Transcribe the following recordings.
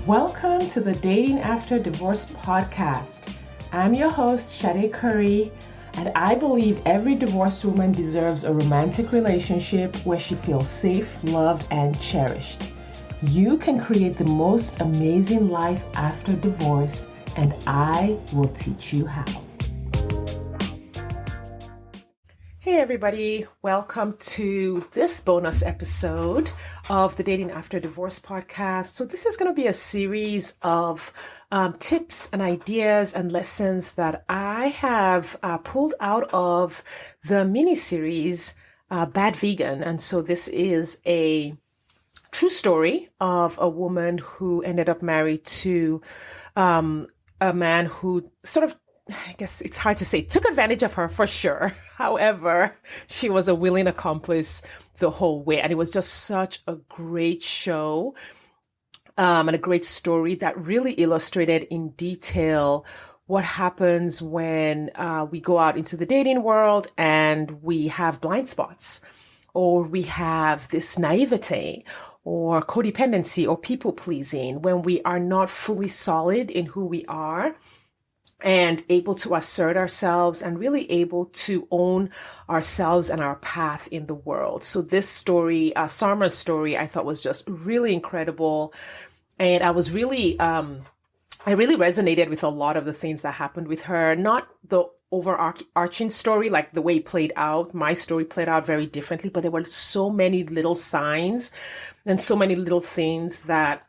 Welcome to the Dating After Divorce podcast. I'm your host, Shade Curry, and I believe every divorced woman deserves a romantic relationship where she feels safe, loved, and cherished. You can create the most amazing life after divorce, and I will teach you how. Hey everybody, welcome to this bonus episode of the Dating After Divorce podcast. So this is going to be a series of tips and ideas and lessons that I have pulled out of the mini-series Bad Vegan. And so this is a true story of a woman who ended up married to a man who sort of, I guess it's hard to say, took advantage of her for sure. However, she was a willing accomplice the whole way. And it was just such a great show and a great story that really illustrated in detail what happens when we go out into the dating world and we have blind spots, or we have this naivete or codependency or people pleasing when we are not fully solid in who we are and able to assert ourselves and really able to own ourselves and our path in the world. So this story, Sarma's story, I thought was just really incredible. And I was really, I really resonated with a lot of the things that happened with her, not the overarching story, like the way it played out. My story played out very differently, but there were so many little signs and so many little things that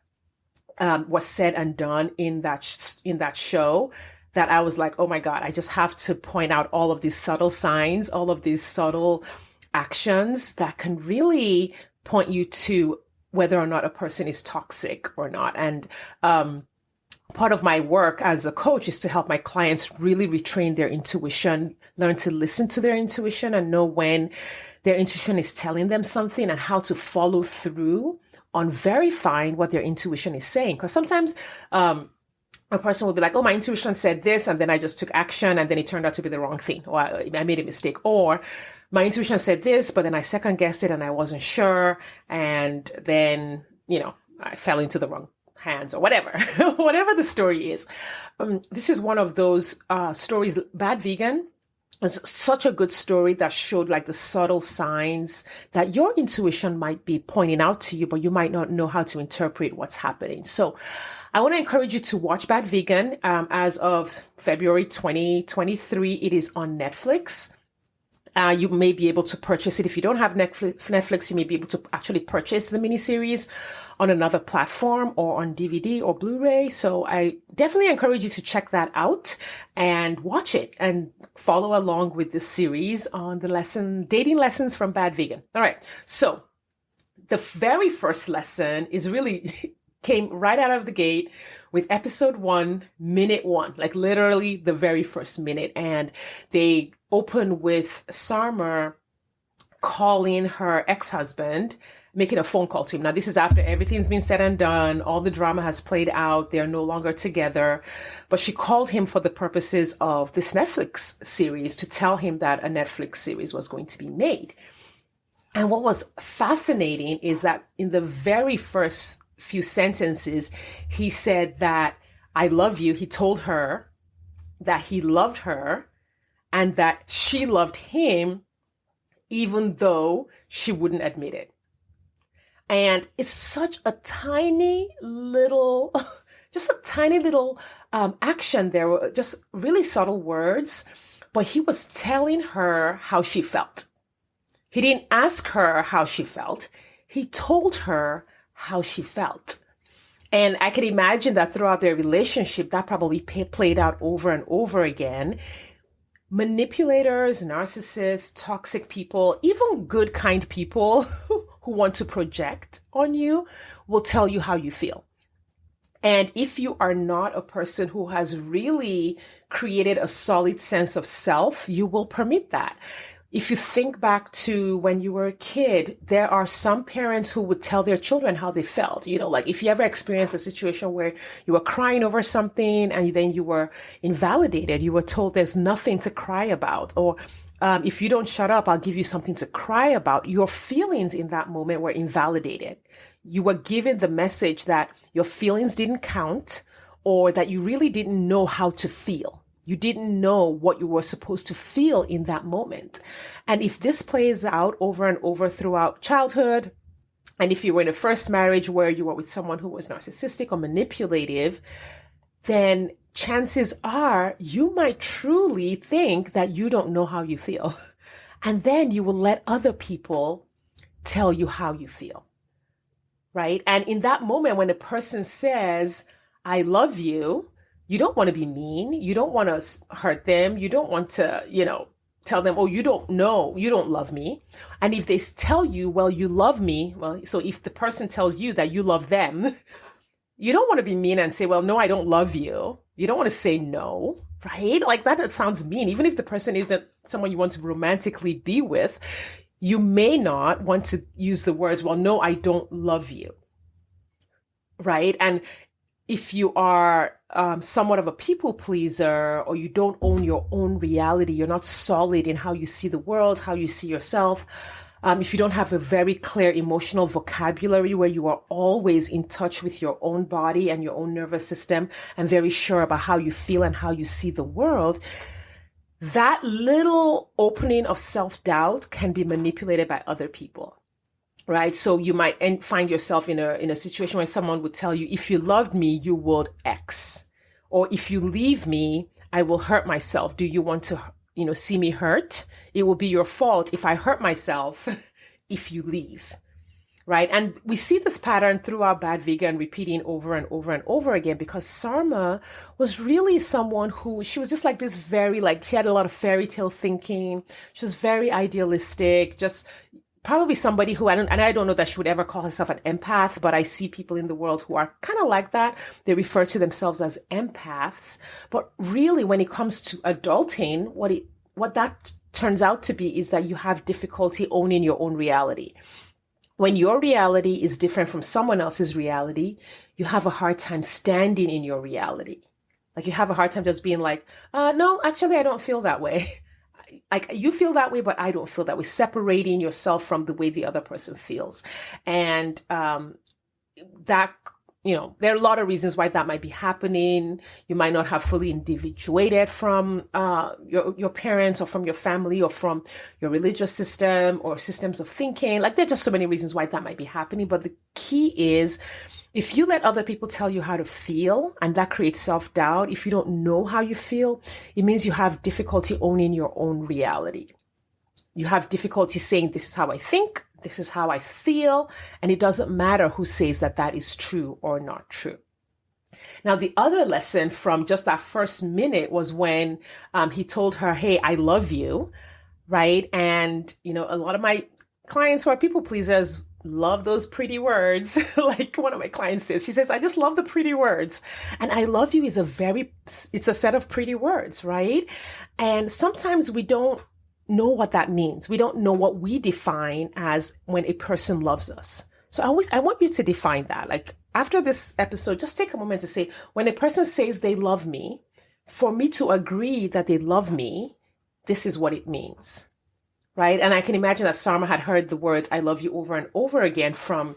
was said and done in that show, that I was like, oh my God, I just have to point out all of these subtle signs, all of these subtle actions that can really point you to whether or not a person is toxic or not. And part of my work as a coach is to help my clients really retrain their intuition, learn to listen to their intuition and know when their intuition is telling them something and how to follow through on verifying what their intuition is saying. Because sometimes a person will be like, oh, my intuition said this, and then I just took action, and then it turned out to be the wrong thing, or I made a mistake. Or my intuition said this, but then I second guessed it and I wasn't sure. And then, I fell into the wrong hands or whatever, whatever the story is. This is one of those stories. Bad Vegan is such a good story that showed like the subtle signs that your intuition might be pointing out to you, but you might not know how to interpret what's happening. So I want to encourage you to watch Bad Vegan. As of February 2023, it is on Netflix. You may be able to purchase it. If you don't have Netflix, you may be able to actually purchase the miniseries on another platform or on DVD or Blu-ray. So I definitely encourage you to check that out and watch it and follow along with this series on the dating lessons from Bad Vegan. All right. So the very first lesson is really came right out of the gate with episode 1, minute 1, like literally the very first minute. And they open with Sarma calling her ex-husband, making a phone call to him. Now, this is after everything's been said and done. All the drama has played out. They're no longer together. But she called him for the purposes of this Netflix series to tell him that a Netflix series was going to be made. And what was fascinating is that in the very first few sentences, he said that I love you. He told her that he loved her and that she loved him, even though she wouldn't admit it. And it's such a tiny little, just a tiny little action. There were just really subtle words, but he was telling her how she felt. He didn't ask her how she felt. He told her how she felt. And I can imagine that throughout their relationship, that probably played out over and over again. Manipulators, narcissists, toxic people, even good, kind people who want to project on you will tell you how you feel. And if you are not a person who has really created a solid sense of self, you will permit that. If you think back to when you were a kid, there are some parents who would tell their children how they felt. Like if you ever experienced a situation where you were crying over something and then you were invalidated, you were told there's nothing to cry about, or if you don't shut up, I'll give you something to cry about. Your feelings in that moment were invalidated. You were given the message that your feelings didn't count, or that you really didn't know how to feel. You didn't know what you were supposed to feel in that moment. And if this plays out over and over throughout childhood, and if you were in a first marriage where you were with someone who was narcissistic or manipulative, then chances are you might truly think that you don't know how you feel. And then you will let other people tell you how you feel, right? And in that moment, when a person says, I love you, you don't want to be mean. You don't want to hurt them. You don't want to, tell them, oh, you don't know, you don't love me. And if they tell you, well, you love me, well, so if the person tells you that you love them, you don't want to be mean and say, well, no, I don't love you. You don't want to say no, right? Like that sounds mean. Even if the person isn't someone you want to romantically be with, you may not want to use the words, well, no, I don't love you, right? And if you are somewhat of a people pleaser, or you don't own your own reality, you're not solid in how you see the world, how you see yourself, if you don't have a very clear emotional vocabulary where you are always in touch with your own body and your own nervous system and very sure about how you feel and how you see the world, that little opening of self-doubt can be manipulated by other people. Right. So you might find yourself in a situation where someone would tell you, if you loved me, you would X, or if you leave me, I will hurt myself. Do you want to, see me hurt? It will be your fault if I hurt myself if you leave. Right. And we see this pattern throughout Bad Vegan repeating over and over and over again, because Sarma was really someone who, she was just like this very, she had a lot of fairy tale thinking. She was very idealistic, just probably somebody who, I don't know that she would ever call herself an empath, but I see people in the world who are kind of like that. They refer to themselves as empaths. But really, when it comes to adulting, what that turns out to be is that you have difficulty owning your own reality. When your reality is different from someone else's reality, you have a hard time standing in your reality. Like you have a hard time just being like, no, actually, I don't feel that way. Like you feel that way, but I don't feel that way. Separating yourself from the way the other person feels. And that, there are a lot of reasons why that might be happening. You might not have fully individuated from your parents or from your family or from your religious system or systems of thinking. Like there are just so many reasons why that might be happening. But the key is, if you let other people tell you how to feel, and that creates self-doubt, if you don't know how you feel, it means you have difficulty owning your own reality. You have difficulty saying, this is how I think, this is how I feel, and it doesn't matter who says that that is true or not true. Now, the other lesson from just that first minute was when he told her, hey, I love you, right? And, a lot of my clients who are people pleasers love those pretty words. Like one of my clients says, she says, I just love the pretty words. And I love you is it's a set of pretty words, right? And sometimes we don't know what that means. We don't know what we define as when a person loves us. So I want you to define that. Like after this episode, just take a moment to say, when a person says they love me, for me to agree that they love me, this is what it means. Right. And I can imagine that Sarma had heard the words, I love you over and over again from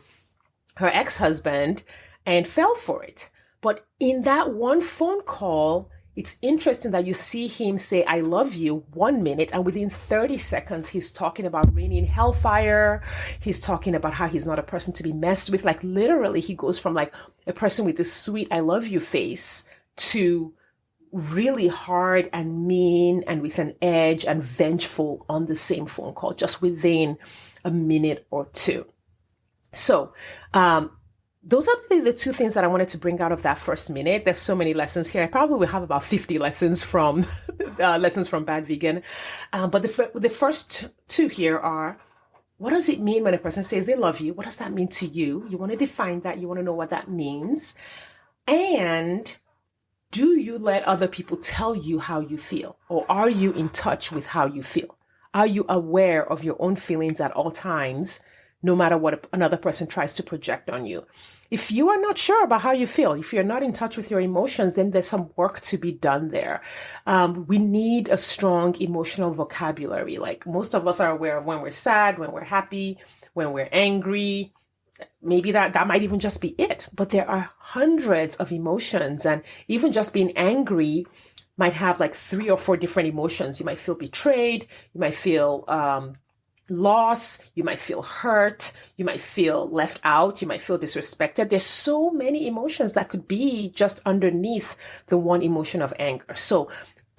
her ex-husband and fell for it. But in that one phone call, it's interesting that you see him say, I love you 1 minute. And within 30 seconds, he's talking about raining hellfire. He's talking about how he's not a person to be messed with. Like literally, he goes from like a person with this sweet, I love you face to really hard and mean and with an edge and vengeful on the same phone call, just within a minute or two. So, those are the two things that I wanted to bring out of that first minute. There's so many lessons here. I probably will have about 50 lessons from Bad Vegan. But the first two here are, what does it mean when a person says they love you? What does that mean to you? You want to define that. You want to know what that means. And do you let other people tell you how you feel? Or are you in touch with how you feel? Are you aware of your own feelings at all times no matter what another person tries to project on you. If you are not sure about how you feel, if you're not in touch with your emotions, then there's some work to be done there. We need a strong emotional vocabulary. Like most of us are aware of when we're sad, when we're happy, when we're angry. Maybe that might even just be it. But there are hundreds of emotions, and even just being angry might have like 3 or 4 different emotions. You might feel betrayed. You might feel loss, you might feel hurt, you might feel left out, you might feel disrespected. There's so many emotions that could be just underneath the one emotion of anger. So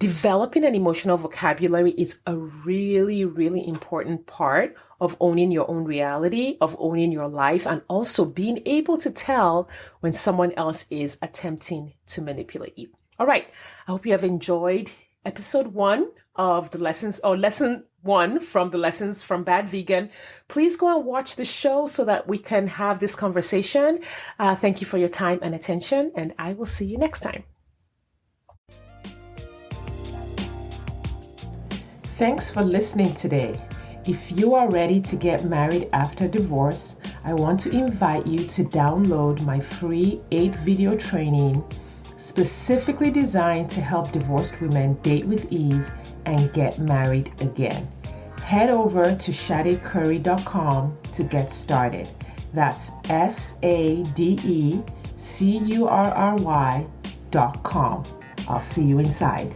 developing an emotional vocabulary is a really, really important part of owning your own reality, of owning your life, and also being able to tell when someone else is attempting to manipulate you. All right. I hope you have enjoyed episode 1 of the lessons, or lesson 1 from the Lessons from Bad Vegan. Please go and watch the show so that we can have this conversation. Thank you for your time and attention, and I will see you next time. Thanks for listening today. If you are ready to get married after divorce, I want to invite you to download my free 8-video training specifically designed to help divorced women date with ease and get married again. Head over to SadeCurry.com to get started. That's SadeCurry.com. I'll see you inside.